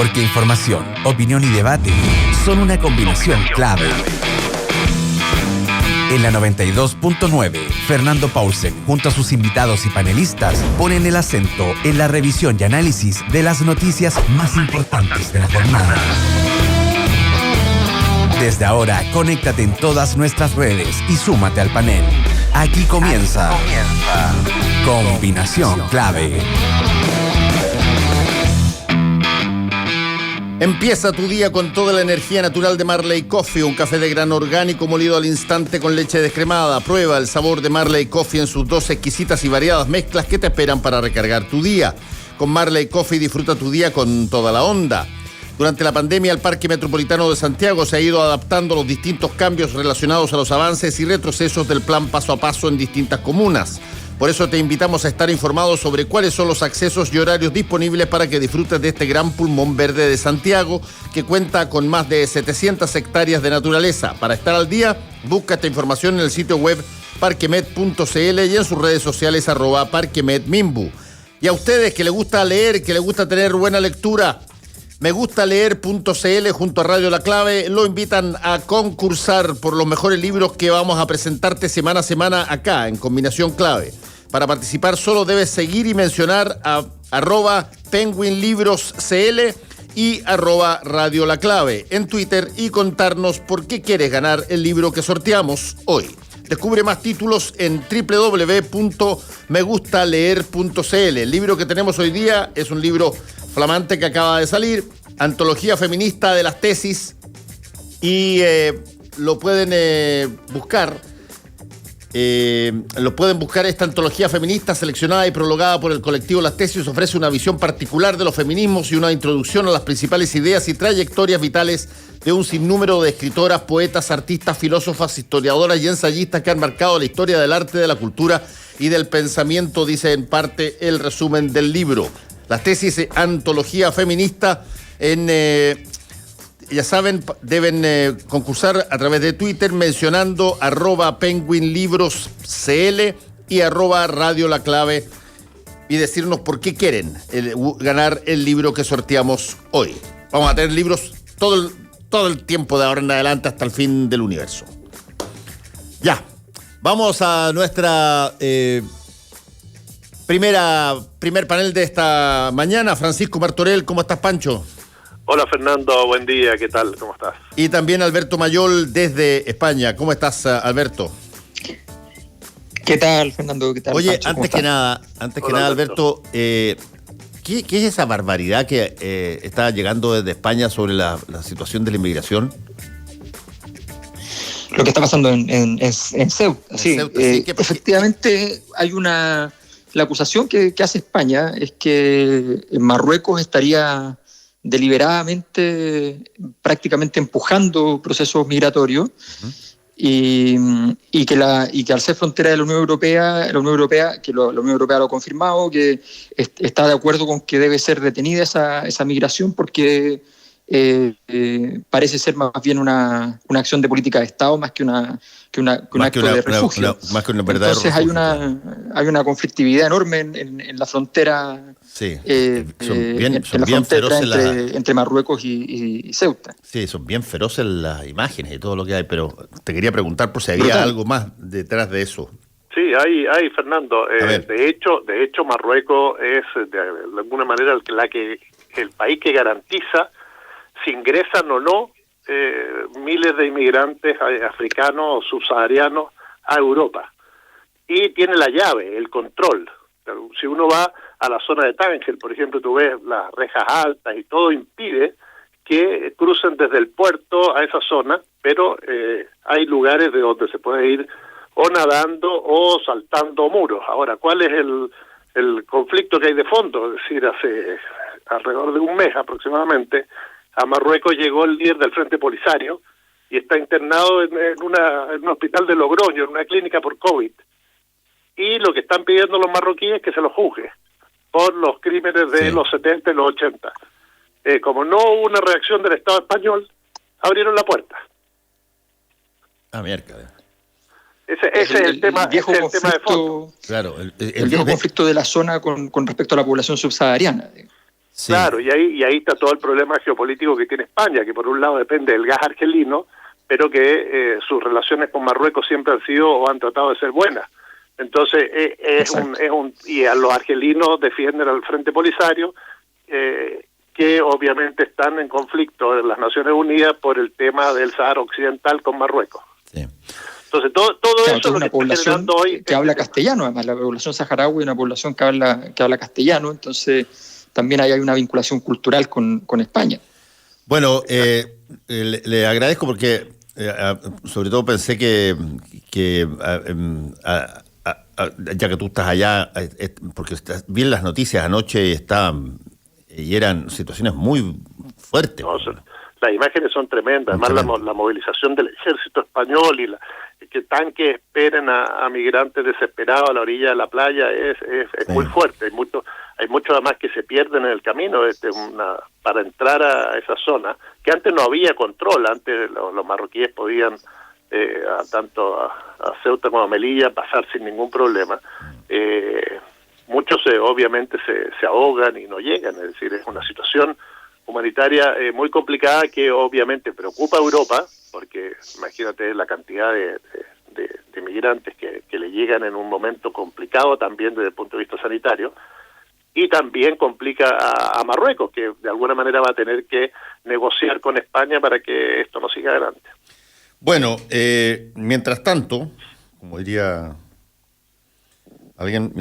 Porque información, opinión y debate son una combinación clave. En la 92.9, Fernando Paulsen, junto a sus invitados y panelistas, ponen el acento en la revisión y análisis de las noticias más importantes de la jornada. Desde ahora, conéctate en todas nuestras redes y súmate al panel. Aquí comienza Combinación Clave. Empieza tu día con toda la energía natural de Marley Coffee, un café de grano orgánico molido al instante con leche descremada. Prueba el sabor de Marley Coffee en sus 2 exquisitas y variadas mezclas que te esperan para recargar tu día. Con Marley Coffee disfruta tu día con toda la onda. Durante la pandemia, el Parque Metropolitano de Santiago se ha ido adaptando a los distintos cambios relacionados a los avances y retrocesos del plan paso a paso en distintas comunas. Por eso te invitamos a estar informado sobre cuáles son los accesos y horarios disponibles para que disfrutes de este gran pulmón verde de Santiago, que cuenta con más de 700 hectáreas de naturaleza. Para estar al día, busca esta información en el sitio web parquemed.cl y en sus redes sociales @parquemedmimbu. Y a ustedes que les gusta leer, que les gusta tener buena lectura, megustaleer.cl junto a Radio La Clave lo invitan a concursar por los mejores libros que vamos a presentarte semana a semana acá en Combinación Clave. Para participar solo debes seguir y mencionar a @penguinlibroscl y @Radio La Clave en Twitter y contarnos por qué quieres ganar el libro que sorteamos hoy. Descubre más títulos en www.megustaleer.cl. El libro que tenemos hoy día es un libro flamante que acaba de salir, Antología Feminista de las Tesis, y lo pueden buscar. Esta antología feminista seleccionada y prologada por el colectivo Las Tesis ofrece una visión particular de los feminismos y una introducción a las principales ideas y trayectorias vitales de un sinnúmero de escritoras, poetas, artistas, filósofas, historiadoras y ensayistas que han marcado la historia del arte, de la cultura y del pensamiento, dice en parte el resumen del libro. Las Tesis, antología feminista, ya saben, deben concursar a través de Twitter mencionando @penguinlibroscl y @Radio La Clave y decirnos por qué quieren ganar el libro que sorteamos hoy. Vamos a tener libros todo el tiempo de ahora en adelante hasta el fin del universo. Ya, vamos a nuestra primer panel de esta mañana. Francisco Martorell, ¿cómo estás, Pancho? Hola, Fernando, buen día, ¿qué tal? ¿Cómo estás? Y también Alberto Mayol desde España. ¿Cómo estás, Alberto? ¿Qué tal, Fernando? ¿Qué tal, Oye, Pancho? antes que nada, Alberto, ¿qué es esa barbaridad que está llegando desde España sobre la situación de la inmigración? Lo que está pasando en Ceuta. Sí, efectivamente hay la acusación que hace España es que Marruecos estaría deliberadamente prácticamente empujando procesos migratorios. Uh-huh. Y que al ser frontera de la Unión Europea, la Unión Europea lo ha confirmado, que está de acuerdo con que debe ser detenida esa migración porque parece ser más bien una acción de política de Estado más que un acto de refugio. Más que una verdadera Entonces refugio. hay una conflictividad enorme en la frontera. Sí, son bien feroces entre Marruecos y Ceuta. Sí, son bien feroces las imágenes y todo lo que hay, pero te quería preguntar por si había algo más detrás de eso. Sí, hay Fernando. De hecho, Marruecos es de alguna manera el país que garantiza si ingresan o no miles de inmigrantes africanos o subsaharianos a Europa. Y tiene la llave, el control. Si uno va a la zona de Tánger, por ejemplo, tú ves las rejas altas y todo impide que crucen desde el puerto a esa zona, pero hay lugares de donde se puede ir o nadando o saltando muros. Ahora, ¿cuál es el conflicto que hay de fondo? Es decir, hace alrededor de un mes aproximadamente, a Marruecos llegó el líder del Frente Polisario y está internado en un hospital de Logroño, en una clínica por COVID. Y lo que están pidiendo los marroquíes es que se lo juzgue por los crímenes de los 70 y los 80. Como no hubo una reacción del Estado español, abrieron la puerta. Mierda. Ese es el tema de fondo. Claro, el viejo conflicto de la zona con respecto a la población subsahariana. Sí. Claro, y ahí está todo el problema geopolítico que tiene España, que por un lado depende del gas argelino, pero que sus relaciones con Marruecos siempre han sido o han tratado de ser buenas. Entonces, y a los argelinos defienden al Frente Polisario, que obviamente están en conflicto en las Naciones Unidas por el tema del Sahara Occidental con Marruecos. Sí. Entonces, todo Claro, eso es lo que está generando hoy... que habla castellano, además, la población saharaui es una población que habla castellano, entonces también hay una vinculación cultural con España. Bueno, le agradezco porque sobre todo pensé que ya que tú estás allá, porque vi las noticias anoche y eran situaciones muy fuertes. No, las imágenes son tremendas, además la movilización del ejército español y que tanques esperen a migrantes desesperados a la orilla de la playa es muy fuerte. Hay mucho además que se pierden en el camino para entrar a esa zona, que antes no había control, antes los marroquíes podían tanto a Ceuta como a Melilla pasar sin ningún problema. Muchos obviamente se ahogan y no llegan, es decir, es una situación humanitaria muy complicada que obviamente preocupa a Europa, porque imagínate la cantidad de migrantes que le llegan en un momento complicado también desde el punto de vista sanitario, y también complica a Marruecos, que de alguna manera va a tener que negociar con España para que esto no siga adelante. Bueno, mientras tanto, como diría alguien,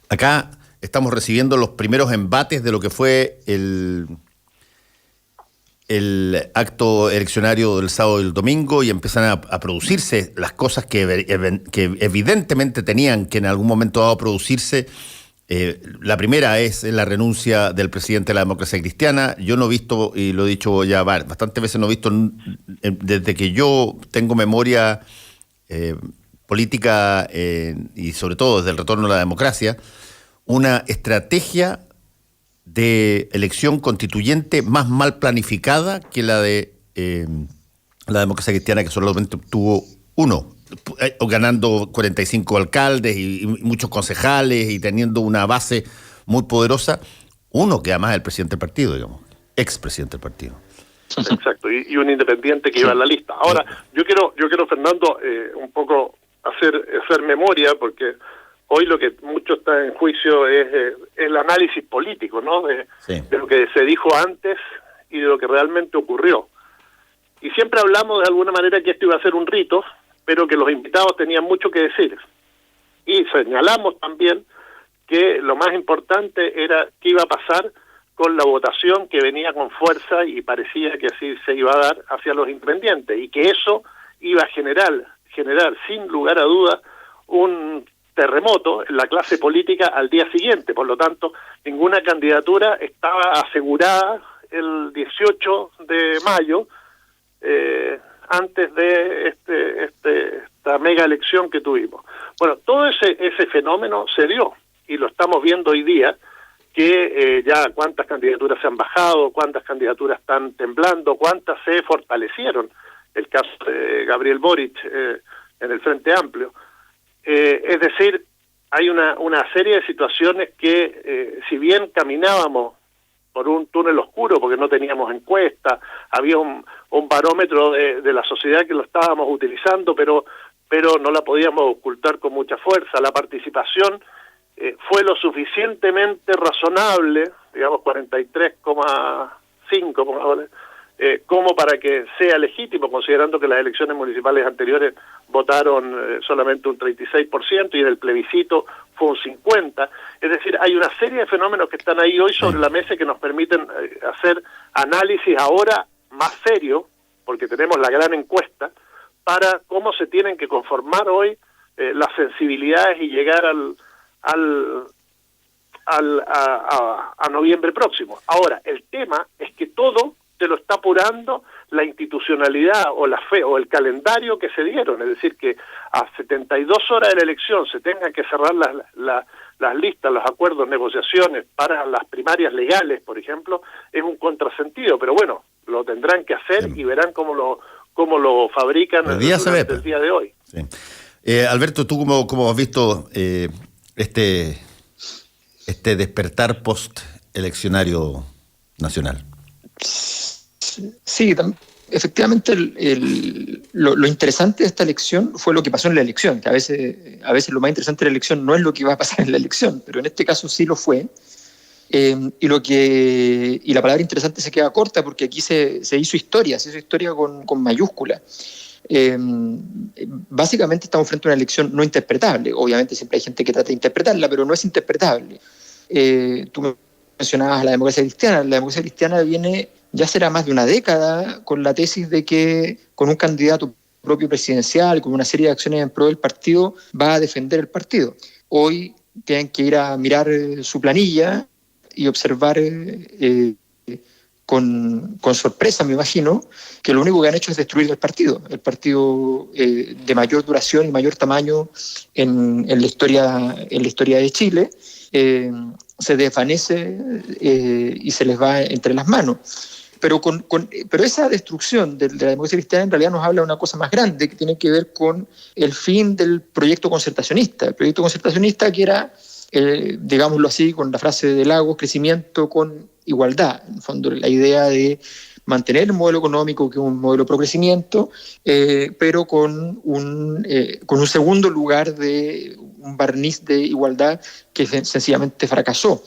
acá estamos recibiendo los primeros embates de lo que fue el acto eleccionario del sábado y el domingo, y empiezan a producirse las cosas que evidentemente tenían que en algún momento dado producirse. La primera es la renuncia del presidente de la Democracia Cristiana. Yo no he visto, y lo he dicho ya bastantes veces, no he visto desde que yo tengo memoria política y sobre todo desde el retorno a la democracia, una estrategia de elección constituyente más mal planificada que la de la Democracia Cristiana, que solamente obtuvo uno, ganando 45 alcaldes y muchos concejales y teniendo una base muy poderosa. Uno que además es el presidente del partido, digamos, expresidente del partido. Exacto, y un independiente que iba en la lista. Ahora, yo quiero Fernando, un poco hacer memoria, porque hoy lo que mucho está en juicio es el análisis político, ¿no? De lo que se dijo antes y de lo que realmente ocurrió. Y siempre hablamos de alguna manera que esto iba a ser un rito, pero que los invitados tenían mucho que decir. Y señalamos también que lo más importante era qué iba a pasar con la votación que venía con fuerza y parecía que así se iba a dar hacia los independientes, y que eso iba a generar sin lugar a duda un terremoto en la clase política al día siguiente. Por lo tanto, ninguna candidatura estaba asegurada el 18 de mayo, antes de esta mega elección que tuvimos. Bueno, todo ese fenómeno se dio, y lo estamos viendo hoy día, que ya cuántas candidaturas se han bajado, cuántas candidaturas están temblando, cuántas se fortalecieron. El caso de Gabriel Boric en el Frente Amplio. Es decir, hay una serie de situaciones que, si bien caminábamos por un túnel oscuro, porque no teníamos encuesta, había un barómetro de la sociedad que lo estábamos utilizando, pero no la podíamos ocultar con mucha fuerza. La participación fue lo suficientemente razonable, digamos 43,5, como para que sea legítimo, considerando que las elecciones municipales anteriores votaron solamente un 36% y en el plebiscito fue un 50%. Es decir, hay una serie de fenómenos que están ahí hoy sobre la mesa que nos permiten hacer análisis ahora más serio, porque tenemos la gran encuesta, para cómo se tienen que conformar hoy las sensibilidades y llegar a noviembre próximo. Ahora, el tema es que todo se lo está apurando la institucionalidad o la fe o el calendario que se dieron, es decir, que a 72 horas de la elección se tengan que cerrar las listas, los acuerdos, negociaciones para las primarias legales, por ejemplo, es un contrasentido, pero bueno, lo tendrán que hacer y verán cómo lo fabrican durante el día de hoy. Sí. Alberto, ¿tú cómo has visto este despertar post-eleccionario nacional. Sí, efectivamente lo interesante de esta elección fue lo que pasó en la elección, que a veces lo más interesante de la elección no es lo que va a pasar en la elección, pero en este caso sí lo fue. Y la palabra interesante se queda corta porque aquí se hizo historia con mayúscula. Básicamente estamos frente a una elección no interpretable. Obviamente siempre hay gente que trata de interpretarla, pero no es interpretable. Tú mencionabas a la democracia cristiana. La democracia cristiana viene, ya será más de una década, con la tesis de que con un candidato propio presidencial, con una serie de acciones en pro del partido, va a defender el partido. Hoy tienen que ir a mirar su planilla y observar con sorpresa, me imagino, que lo único que han hecho es destruir el partido de mayor duración y mayor tamaño en la historia de Chile. Se desvanece y se les va entre las manos. Pero esa destrucción de la democracia cristiana en realidad nos habla de una cosa más grande que tiene que ver con el fin del proyecto concertacionista. El proyecto concertacionista que era, digámoslo así, con la frase de Lagos, crecimiento con igualdad. En el fondo, la idea de mantener el modelo económico, que es un modelo pro crecimiento, pero con un segundo lugar de un barniz de igualdad que sencillamente fracasó.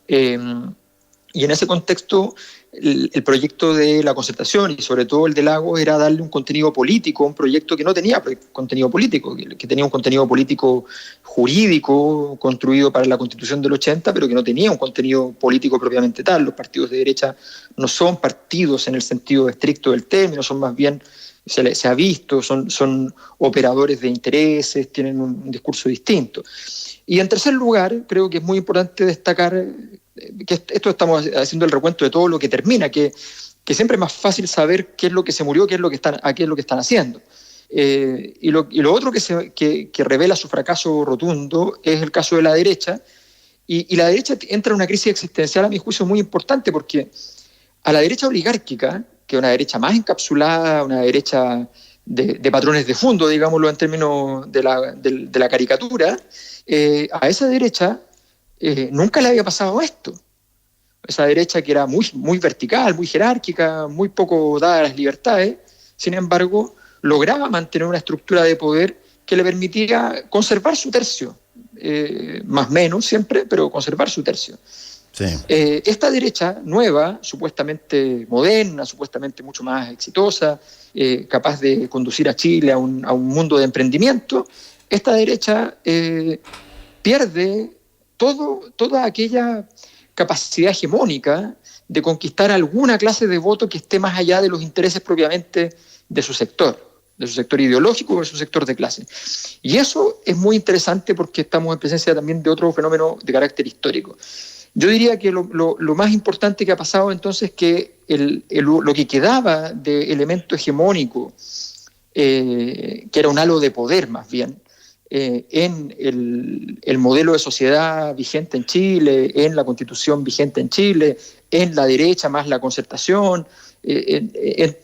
Y en ese contexto, el proyecto de la concertación y sobre todo el de Lagos era darle un contenido político, un proyecto que no tenía contenido político, que tenía un contenido político jurídico construido para la Constitución del 80, pero que no tenía un contenido político propiamente tal. Los partidos de derecha no son partidos en el sentido estricto del término, son más bien, se ha visto, son operadores de intereses, tienen un discurso distinto. Y en tercer lugar, creo que es muy importante destacar que esto estamos haciendo el recuento de todo lo que termina, que siempre es más fácil saber qué es lo que se murió, qué es lo que están haciendo. Y lo otro que revela su fracaso rotundo es el caso de la derecha, y la derecha entra en una crisis existencial, a mi juicio, muy importante, porque a la derecha oligárquica, que es una derecha más encapsulada, una derecha de patrones de fondo, digámoslo en términos de la caricatura, a esa derecha nunca le había pasado esto. Esa derecha que era muy, muy vertical, muy jerárquica, muy poco dada a las libertades, sin embargo, lograba mantener una estructura de poder que le permitía conservar su tercio, más o menos siempre, pero conservar su tercio. Sí. Esta derecha nueva, supuestamente moderna, supuestamente mucho más exitosa, capaz de conducir a Chile a un mundo de emprendimiento, esta derecha pierde toda aquella capacidad hegemónica de conquistar alguna clase de voto que esté más allá de los intereses propiamente de su sector ideológico o de su sector de clase. Y eso es muy interesante porque estamos en presencia también de otro fenómeno de carácter histórico. Yo diría que lo más importante que ha pasado entonces es que lo que quedaba de elemento hegemónico, que era un halo de poder más bien, en el modelo de sociedad vigente en Chile, en la Constitución vigente en Chile, en la derecha más la concertación,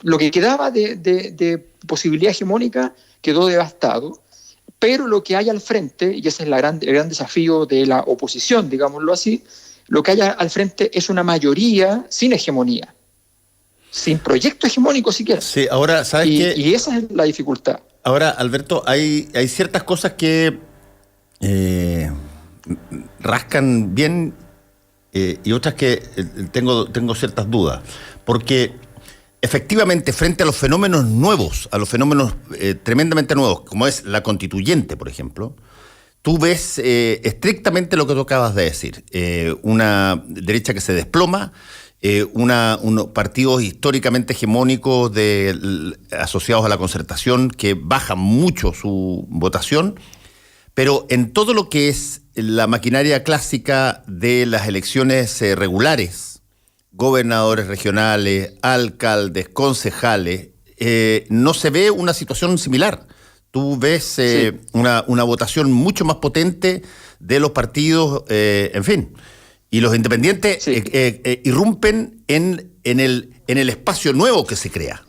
lo que quedaba de posibilidad hegemónica quedó devastado, pero lo que hay al frente, y ese es el gran desafío de la oposición, digámoslo así, lo que hay al frente es una mayoría sin hegemonía, sin proyecto hegemónico siquiera. Sí, ahora, ¿sabes qué? Y esa es la dificultad. Ahora, Alberto, hay ciertas cosas que rascan bien y otras que tengo ciertas dudas. Porque efectivamente, frente a los fenómenos nuevos, a los fenómenos tremendamente nuevos, como es la constituyente, por ejemplo, tú ves estrictamente lo que tú acabas de decir. Una derecha que se desploma, unos partidos históricamente hegemónicos asociados a la concertación que bajan mucho su votación, pero en todo lo que es la maquinaria clásica de las elecciones regulares, gobernadores regionales, alcaldes, concejales, no se ve una situación similar. Tú ves sí, una votación mucho más potente de los partidos, en fin. Y los independientes sí, irrumpen en el espacio nuevo que se crea,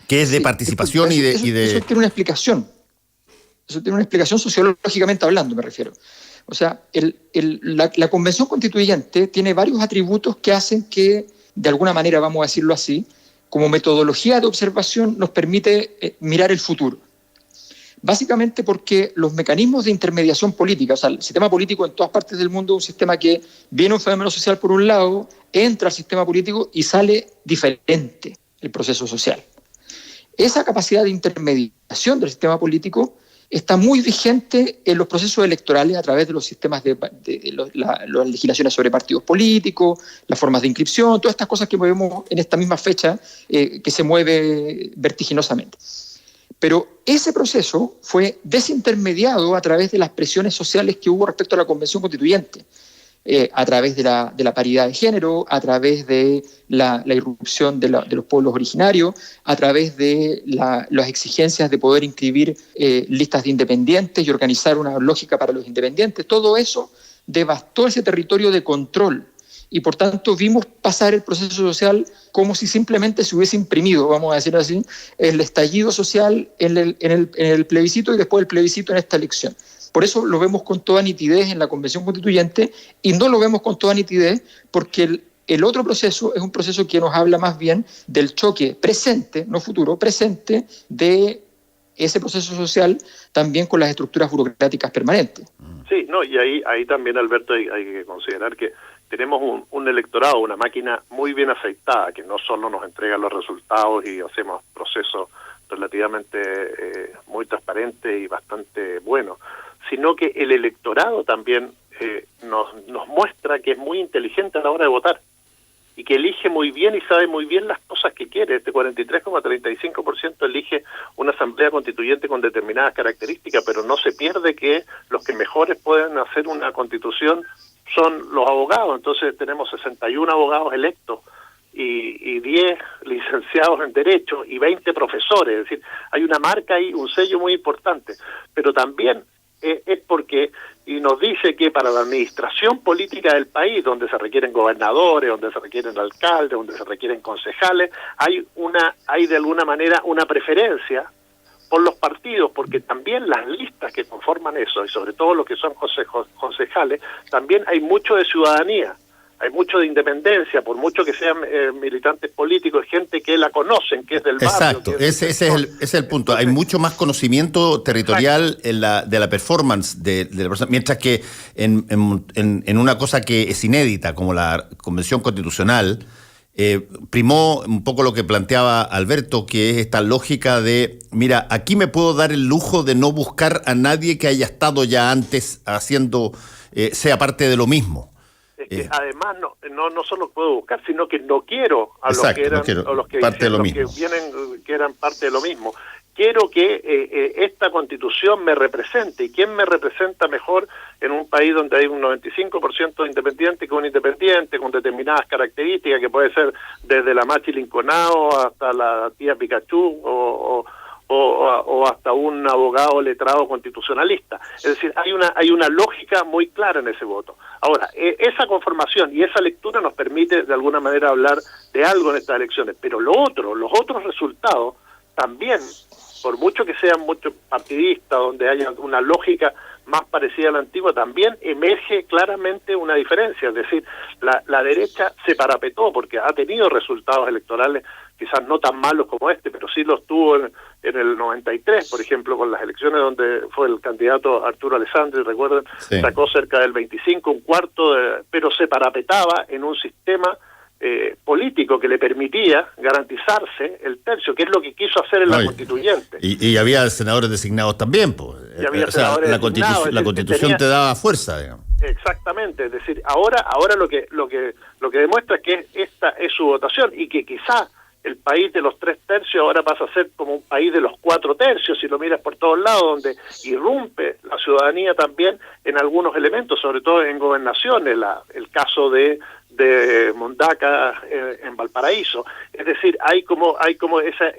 que es de participación eso tiene una explicación. Eso tiene una explicación sociológicamente hablando, me refiero. O sea, la Convención Constituyente tiene varios atributos que hacen que, de alguna manera, vamos a decirlo así, como metodología de observación nos permite mirar el futuro. Básicamente porque los mecanismos de intermediación política, o sea, el sistema político en todas partes del mundo es un sistema que viene un fenómeno social por un lado, entra al sistema político y sale diferente el proceso social. Esa capacidad de intermediación del sistema político está muy vigente en los procesos electorales a través de los sistemas de las legislaciones sobre partidos políticos, las formas de inscripción, todas estas cosas que vemos en esta misma fecha que se mueve vertiginosamente. Pero ese proceso fue desintermediado a través de las presiones sociales que hubo respecto a la Convención Constituyente, a través de la paridad de género, a través de la irrupción de los pueblos originarios, a través de las exigencias de poder inscribir listas de independientes y organizar una lógica para los independientes. Todo eso devastó ese territorio de control y por tanto vimos pasar el proceso social como si simplemente se hubiese imprimido, vamos a decir así, el estallido social en el plebiscito y después el plebiscito en esta elección. Por eso lo vemos con toda nitidez en la Convención Constituyente y no lo vemos con toda nitidez porque el otro proceso es un proceso que nos habla más bien del choque presente, no futuro, presente de ese proceso social también con las estructuras burocráticas permanentes. Sí, no, y ahí también, Alberto, hay que considerar que tenemos un electorado, una máquina muy bien aceitada, que no solo nos entrega los resultados y hacemos procesos relativamente muy transparentes y bastante buenos, sino que el electorado también nos muestra que es muy inteligente a la hora de votar y que elige muy bien y sabe muy bien las cosas que quiere. Este 43,35% elige una asamblea constituyente con determinadas características, pero no se pierde que los que mejores pueden hacer una constitución son los abogados. Entonces tenemos 61 abogados electos y 10 licenciados en Derecho y 20 profesores. Es decir, hay una marca ahí, un sello muy importante. Pero también es porque, y nos dice que para la administración política del país, donde se requieren gobernadores, donde se requieren alcaldes, donde se requieren concejales, hay de alguna manera una preferencia por los partidos, porque también las listas que conforman eso, y sobre todo los que son concejales, también hay mucho de ciudadanía, hay mucho de independencia, por mucho que sean militantes políticos, gente que la conocen, que es del barrio. Exacto, ese es el punto. Hay mucho más conocimiento territorial de la performance de la persona, mientras que en una cosa que es inédita, como la Convención Constitucional, primó un poco lo que planteaba Alberto, que es esta lógica de, mira, aquí me puedo dar el lujo de no buscar a nadie que haya estado ya antes haciendo, sea parte de lo mismo. Es que además no solo puedo buscar, sino que no quiero a Exacto, los que eran parte de lo mismo. Quiero que esta Constitución me represente. ¿Y quién me representa mejor en un país donde hay un 95% de independiente que un independiente con determinadas características, que puede ser desde la Machi Linconao hasta la tía Pikachu o hasta un abogado letrado constitucionalista? Es decir, hay una lógica muy clara en ese voto. Ahora, esa conformación y esa lectura nos permite de alguna manera hablar de algo en estas elecciones, pero los otros resultados también, por mucho que sean muchos partidistas, donde haya una lógica más parecida a la antigua, también emerge claramente una diferencia. Es decir, la derecha se parapetó porque ha tenido resultados electorales quizás no tan malos como este, pero sí los tuvo en el 93, por ejemplo, con las elecciones donde fue el candidato Arturo Alessandri, recuerden, sí, sacó cerca del 25, un cuarto, pero se parapetaba en un sistema político que le permitía garantizarse el tercio, que es lo que quiso hacer en la constituyente. Y había senadores designados también, pues. La constitución te daba fuerza, digamos. Exactamente, es decir, ahora lo que demuestra es que esta es su votación y que quizá el país de los 3 tercios ahora pasa a ser como un país de los 4 tercios, si lo miras por todos lados, donde irrumpe la ciudadanía también en algunos elementos, sobre todo en gobernaciones, el caso de Mondaca en Valparaíso. Es decir, hay como esa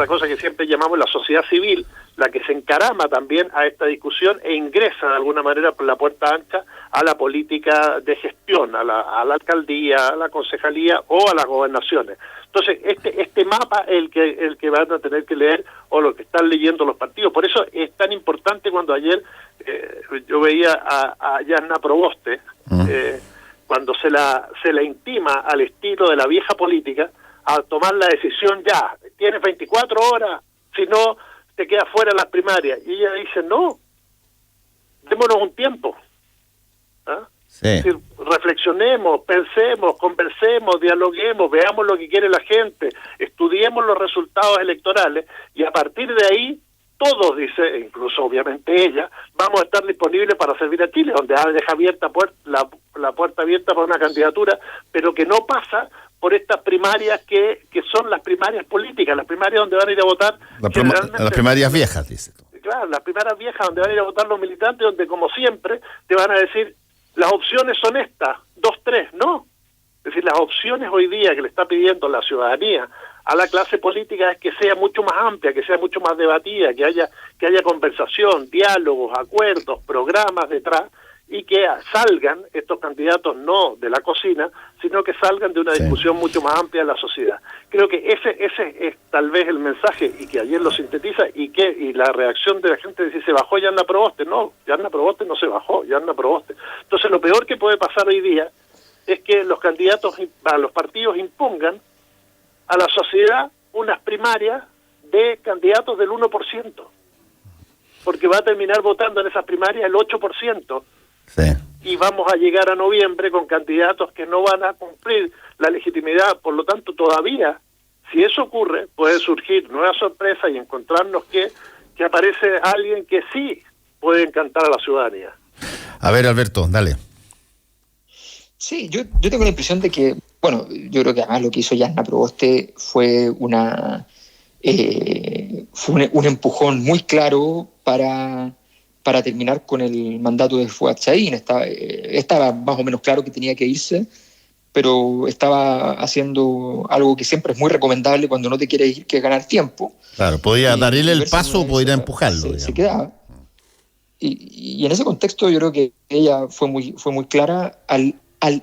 cosa que siempre llamamos la sociedad civil, la que se encarama también a esta discusión e ingresa de alguna manera por la puerta ancha a la política de gestión, a la alcaldía, a la concejalía o a las gobernaciones. Entonces, este mapa es el que van a tener que leer o lo que están leyendo los partidos. Por eso es tan importante cuando ayer yo veía a Jasna Proboste, cuando se la intima al estilo de la vieja política, a tomar la decisión ya, tienes 24 horas, si no te quedas fuera de las primarias. Y ella dice, no, démonos un tiempo. ¿Ah? Sí. Es decir, reflexionemos, pensemos, conversemos, dialoguemos, veamos lo que quiere la gente, estudiemos los resultados electorales y a partir de ahí todos, dice, incluso obviamente ella, vamos a estar disponibles para servir a Chile, donde deja abierta la puerta abierta para una candidatura, pero que no pasa por estas primarias que son las primarias políticas, las primarias donde van a ir a votar las primarias viejas, dice. Claro, las primarias viejas donde van a ir a votar los militantes, donde como siempre te van a decir las opciones son estas, 2, 3, no. Es decir, las opciones hoy día que le está pidiendo la ciudadanía a la clase política es que sea mucho más amplia, que sea mucho más debatida, que haya conversación, diálogos, acuerdos, programas detrás, y que salgan estos candidatos no de la cocina, sino que salgan de una discusión mucho más amplia en la sociedad. Creo que ese es tal vez el mensaje, y que ayer lo sintetiza, y la reacción de la gente dice, se bajó Jasna Proboste. No, Jasna Proboste no se bajó, Jasna Proboste. Entonces lo peor que puede pasar hoy día es que los partidos impongan a la sociedad unas primarias de candidatos del 1%, porque va a terminar votando en esas primarias el 8%. Sí. Y vamos a llegar a noviembre con candidatos que no van a cumplir la legitimidad. Por lo tanto, todavía, si eso ocurre, puede surgir nueva sorpresa y encontrarnos que aparece alguien que sí puede encantar a la ciudadanía. A ver, Alberto, dale. Sí, yo tengo la impresión de que, bueno, yo creo que además lo que hizo Jasna Proboste fue un empujón muy claro para terminar con el mandato de Fuad Chahín. Estaba más o menos claro que tenía que irse, pero estaba haciendo algo que siempre es muy recomendable cuando no te quieres ir, que es ganar tiempo. Claro, podía darle el paso o podía empujarlo. Se quedaba. Y en ese contexto yo creo que ella fue muy clara al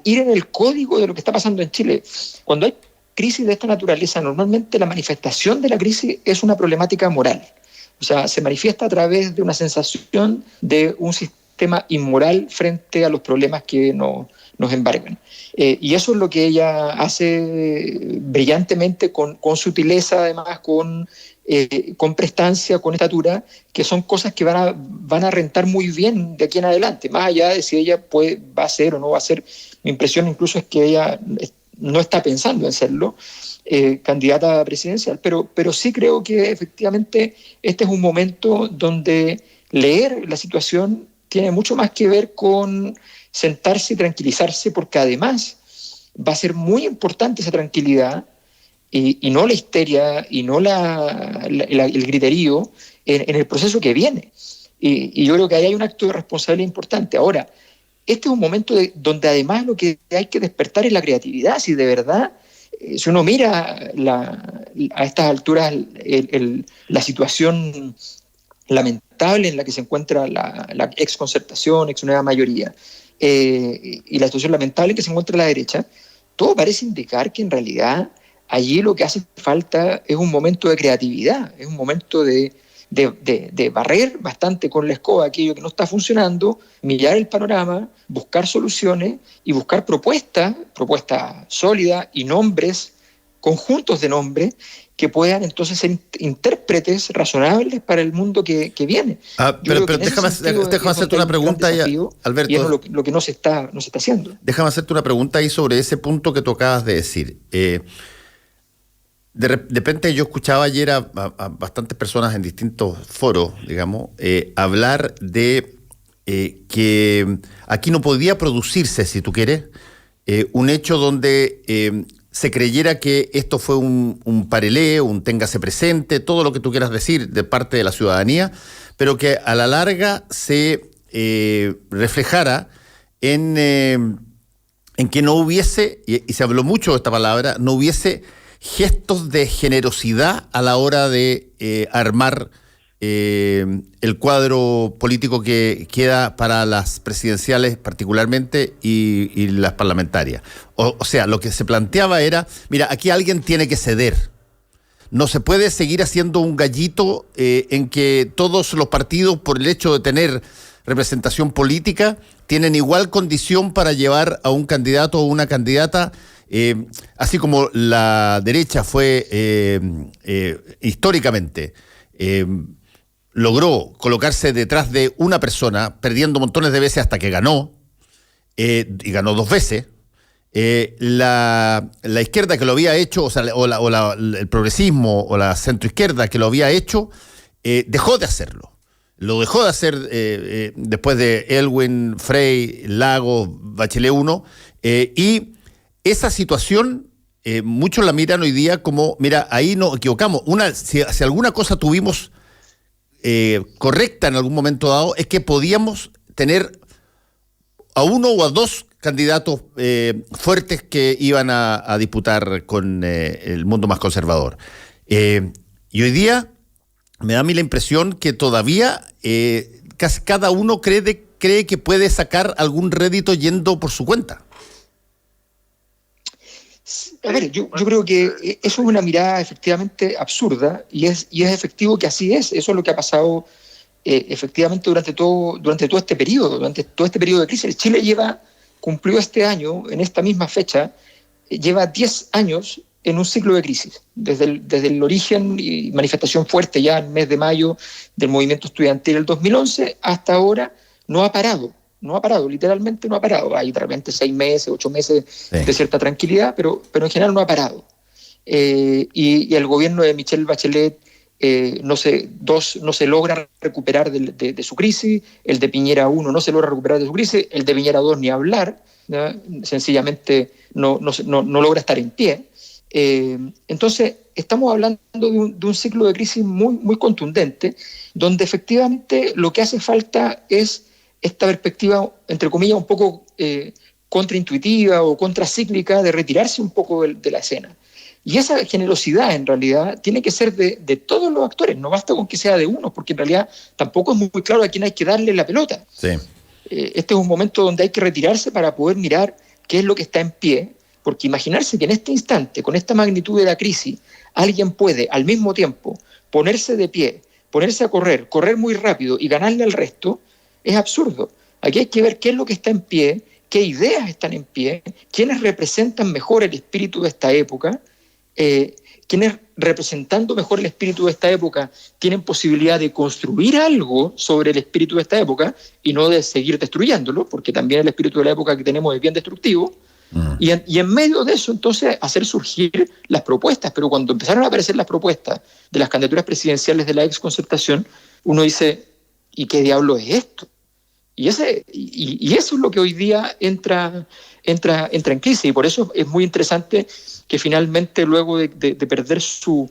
ir en el código de lo que está pasando en Chile. Cuando hay crisis de esta naturaleza, normalmente la manifestación de la crisis es una problemática moral. O sea, se manifiesta a través de una sensación de un sistema inmoral frente a los problemas que nos embargan. Y eso es lo que ella hace brillantemente, con sutileza, además, con prestancia, con estatura, que son cosas que van a rentar muy bien de aquí en adelante, más allá de si ella va a ser o no va a ser. Mi impresión incluso es que ella no está pensando en serlo, candidata presidencial, pero sí creo que efectivamente este es un momento donde leer la situación tiene mucho más que ver con sentarse y tranquilizarse, porque además va a ser muy importante esa tranquilidad y no la histeria y no el griterío en el proceso que viene. Y yo creo que ahí hay un acto de responsabilidad importante. Ahora, este es un momento donde además lo que hay que despertar es la creatividad. Si de verdad, si uno mira a estas alturas la situación lamentable en la que se encuentra la exconcertación, ex nueva mayoría, y la situación lamentable en que se encuentra la derecha, todo parece indicar que en realidad allí lo que hace falta es un momento de creatividad, es un momento de barrer bastante con la escoba aquello que no está funcionando, mirar el panorama, buscar soluciones y buscar propuestas sólidas y nombres, conjuntos de nombres que puedan entonces ser intérpretes razonables para el mundo que viene. Pero déjame hacerte una pregunta, Alberto. Y es lo que no se está haciendo. Déjame hacerte una pregunta ahí sobre ese punto que tú acabas de decir. De repente yo escuchaba ayer a bastantes personas en distintos foros, digamos, hablar de que aquí no podía producirse, si tú quieres, un hecho donde se creyera que esto fue un parelé, un téngase presente, todo lo que tú quieras decir de parte de la ciudadanía, pero que a la larga se reflejara en que no hubiese, y se habló mucho de esta palabra, no hubiese gestos de generosidad a la hora de armar el cuadro político que queda para las presidenciales particularmente y las parlamentarias. O sea, lo que se planteaba era, mira, aquí alguien tiene que ceder. No se puede seguir haciendo un gallito en que todos los partidos, por el hecho de tener representación política, tienen igual condición para llevar a un candidato o una candidata, así como la derecha fue históricamente logró colocarse detrás de una persona, perdiendo montones de veces hasta que ganó, y ganó 2 veces. La izquierda que lo había hecho, o sea, el progresismo o la centroizquierda que lo había hecho, dejó de hacerlo. Lo dejó de hacer después de Elwin, Frey, Lagos, Bachelet 1, y esa situación muchos la miran hoy día como, mira, ahí nos equivocamos. Si alguna cosa tuvimos correcta en algún momento dado, es que podíamos tener a 1 o a 2 candidatos fuertes que iban a disputar con el mundo más conservador. Y hoy día me da a mí la impresión que todavía casi cada uno cree que puede sacar algún rédito yendo por su cuenta. A ver, yo creo que eso es una mirada efectivamente absurda y es efectivo que así es. Eso es lo que ha pasado efectivamente durante todo este periodo de crisis. Chile cumplió este año, en esta misma fecha, lleva 10 años en un ciclo de crisis. Desde el origen y manifestación fuerte ya en el mes de mayo del movimiento estudiantil del 2011 hasta ahora no ha parado, literalmente no ha parado. Hay de repente 6 meses, 8 meses de cierta tranquilidad, pero en general no ha parado. Y el gobierno de Michelle Bachelet no se logra recuperar de su crisis, el de Piñera 1 no se logra recuperar de su crisis, el de Piñera 2 ni hablar, ¿no? Sencillamente no logra estar en pie. Entonces estamos hablando de un ciclo de crisis muy, muy contundente, donde efectivamente lo que hace falta es esta perspectiva, entre comillas, un poco contraintuitiva o contracíclica de retirarse un poco de la escena. Y esa generosidad, en realidad, tiene que ser de todos los actores, no basta con que sea de uno, porque en realidad tampoco es muy claro a quién hay que darle la pelota. Sí. Este es un momento donde hay que retirarse para poder mirar qué es lo que está en pie, porque imaginarse que en este instante, con esta magnitud de la crisis, alguien puede al mismo tiempo ponerse de pie, ponerse a correr muy rápido y ganarle al resto, es absurdo. Aquí hay que ver qué es lo que está en pie, qué ideas están en pie, quiénes representan mejor el espíritu de esta época, quienes representando mejor el espíritu de esta época tienen posibilidad de construir algo sobre el espíritu de esta época y no de seguir destruyéndolo, porque también el espíritu de la época que tenemos es bien destructivo. Y en medio de eso, entonces, hacer surgir las propuestas. Pero cuando empezaron a aparecer las propuestas de las candidaturas presidenciales de la exconcertación, uno dice, ¿y qué diablo es esto? Y eso es lo que hoy día entra en crisis, y por eso es muy interesante que finalmente, luego de perder su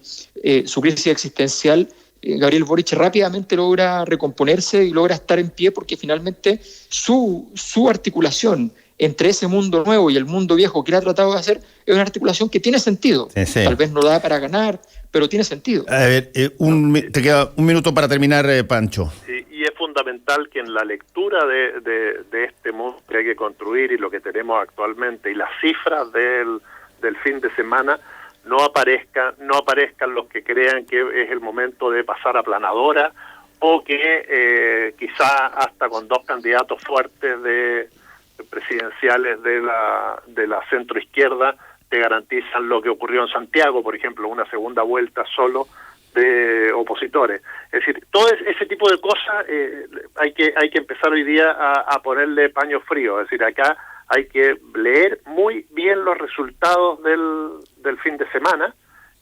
crisis existencial, Gabriel Boric rápidamente logra recomponerse y logra estar en pie, porque finalmente su articulación entre ese mundo nuevo y el mundo viejo que él ha tratado de hacer es una articulación que tiene sentido. Sí. Tal vez no da para ganar, pero tiene sentido. A ver, te queda un minuto para terminar, Pancho. Sí, y es fundamental que en la lectura de este mundo que hay que construir y lo que tenemos actualmente y las cifras del fin de semana no aparezcan los que crean que es el momento de pasar a planadora o que quizá hasta con 2 candidatos fuertes presidenciales de la centroizquierda te garantizan lo que ocurrió en Santiago, por ejemplo, una segunda vuelta solo de opositores. Es decir, todo ese tipo de cosas hay que empezar hoy día a ponerle paño frío. Es decir, acá hay que leer muy bien los resultados del fin de semana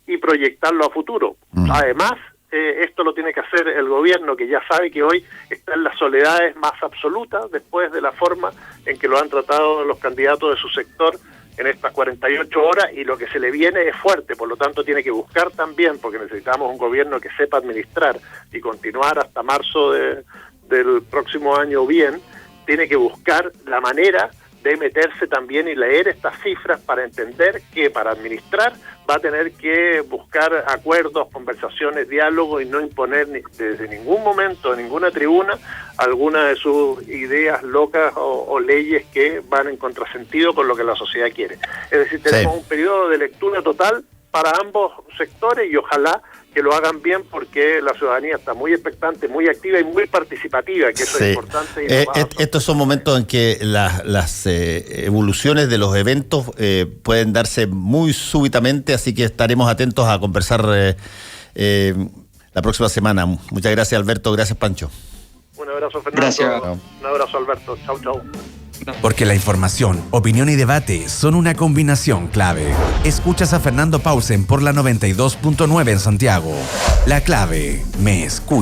y proyectarlo a futuro. Además, esto lo tiene que hacer el gobierno, que ya sabe que hoy está en las soledades más absolutas después de la forma en que lo han tratado los candidatos de su sector en estas 48 horas, y lo que se le viene es fuerte. Por lo tanto, tiene que buscar también, porque necesitamos un gobierno que sepa administrar y continuar hasta marzo del próximo año bien, tiene que buscar la manera de meterse también y leer estas cifras para entender que para administrar va a tener que buscar acuerdos, conversaciones, diálogos y no imponer desde ningún momento, en ninguna tribuna, alguna de sus ideas locas o leyes que van en contrasentido con lo que la sociedad quiere. Es decir, tenemos un periodo de lectura total para ambos sectores y ojalá que lo hagan bien porque la ciudadanía está muy expectante, muy activa y muy participativa, que eso es importante. Estos son momentos en que las evoluciones de los eventos pueden darse muy súbitamente, así que estaremos atentos a conversar la próxima semana. Muchas gracias, Alberto. Gracias, Pancho. Un abrazo, Fernando. Gracias. Un abrazo, Alberto. Chau, chau. Porque la información, opinión y debate son una combinación clave. Escuchas a Fernando Paulsen por la 92.9 en Santiago. La clave, me escucha.